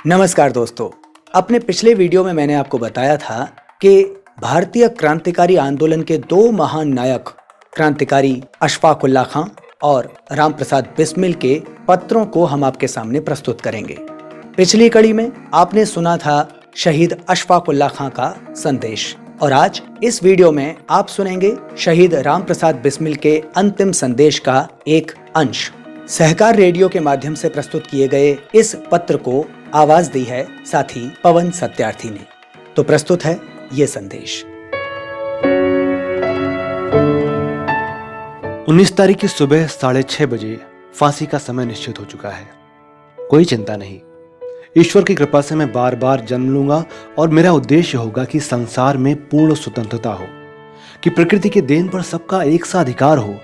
नमस्कार दोस्तों, अपने पिछले वीडियो में मैंने आपको बताया था कि भारतीय क्रांतिकारी आंदोलन के दो महान नायक क्रांतिकारी अशफाक उल्लाह खां और राम प्रसाद बिस्मिल के पत्रों को हम आपके सामने प्रस्तुत करेंगे। पिछली कड़ी में आपने सुना था शहीद अशफाक उल्लाह खां का संदेश और आज इस वीडियो में आप सुनेंगे शहीद राम प्रसाद बिस्मिल के अंतिम संदेश का एक अंश। सहकार रेडियो के माध्यम से प्रस्तुत किए गए इस पत्र को आवाज दी है साथी पवन सत्यार्थी ने। तो प्रस्तुत है ये संदेश। 19 तारीख की सुबह 6:30 बजे फांसी का समय निश्चित हो चुका है। कोई चिंता नहीं, ईश्वर की कृपा से मैं बार बार जन्म लूंगा और मेरा उद्देश्य होगा कि संसार में पूर्ण स्वतंत्रता हो, कि प्रकृति के देन पर सबका एक सा अधिकार हो,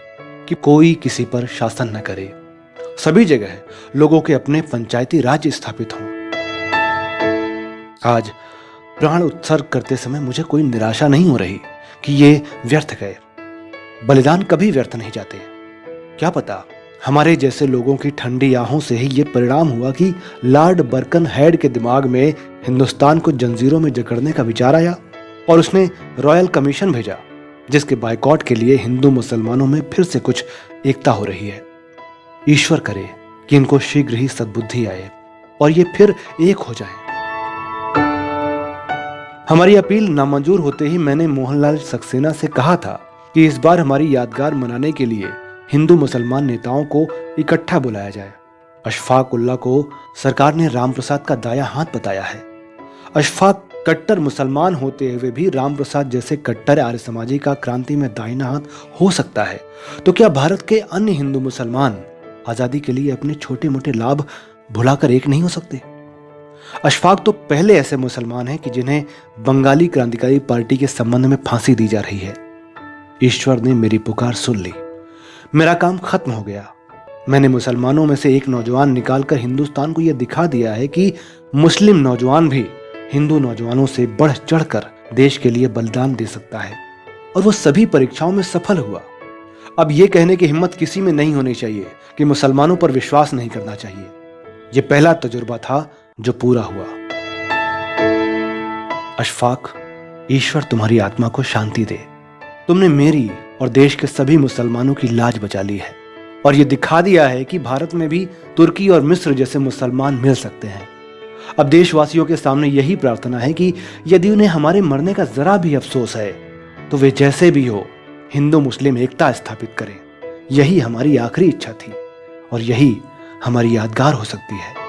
कि कोई किसी पर शासन न करे, सभी जगह लोगों के अपने पंचायती राज्य स्थापित हों। आज प्राण उत्सर्ग करते समय मुझे कोई निराशा नहीं हो रही कि ये व्यर्थ गए। बलिदान कभी व्यर्थ नहीं जाते। क्या पता हमारे जैसे लोगों की ठंडी आहों से ही ये परिणाम हुआ कि लॉर्ड बर्कनहेड के दिमाग में हिंदुस्तान को जंजीरों में जकड़ने का विचार आया और उसने रॉयल कमीशन भेजा, जिसके बायकॉट के लिए हिंदू मुसलमानों में फिर से कुछ एकता हो रही है। ईश्वर करे कि इनको शीघ्र ही सद्बुद्धि आए और ये फिर एक हो जाएं। हमारी अपील नामंजूर होते ही मैंने मोहनलाल सक्सेना से कहा था कि इस बार हमारी यादगार मनाने के लिए हिंदू मुसलमान नेताओं को इकट्ठा बुलाया जाए। अशफाक उल्लाह को सरकार ने राम प्रसाद का दाया हाथ बताया है। अशफाक कट्टर मुसलमान होते हुए भी राम प्रसाद जैसे कट्टर आर्य समाजी का क्रांति में दाहिना हाथ हो सकता है, तो क्या भारत के अन्य हिंदू मुसलमान आजादी के लिए अपने छोटे मोटे लाभ भुलाकर एक नहीं हो सकते? अशफाक तो पहले ऐसे मुसलमान हैं कि जिन्हें बंगाली क्रांतिकारी पार्टी के संबंध में फांसी दी जा रही है। ईश्वर ने मेरी पुकार सुन ली, मेरा काम खत्म हो गया। मैंने मुसलमानों में से एक नौजवान निकालकर हिंदुस्तान को यह दिखा दिया है कि मुस्लिम नौजवान भी हिंदू नौजवानों से बढ़ चढ़कर देश के लिए बलिदान दे सकता है, और वो सभी परीक्षाओं में सफल हुआ। अब यह कहने की हिम्मत किसी में नहीं होनी चाहिए कि मुसलमानों पर विश्वास नहीं करना चाहिए। यह पहला तजुर्बा था जो पूरा हुआ। अशफाक, ईश्वर तुम्हारी आत्मा को शांति दे। तुमने मेरी और देश के सभी मुसलमानों की लाज बचा ली है और यह दिखा दिया है कि भारत में भी तुर्की और मिस्र जैसे मुसलमान मिल सकते हैं। अब देशवासियों के सामने यही प्रार्थना है कि यदि उन्हें हमारे मरने का जरा भी अफसोस है तो वे जैसे भी हो हिंदू मुस्लिम एकता स्थापित करें। यही हमारी आखिरी इच्छा थी और यही हमारी यादगार हो सकती है।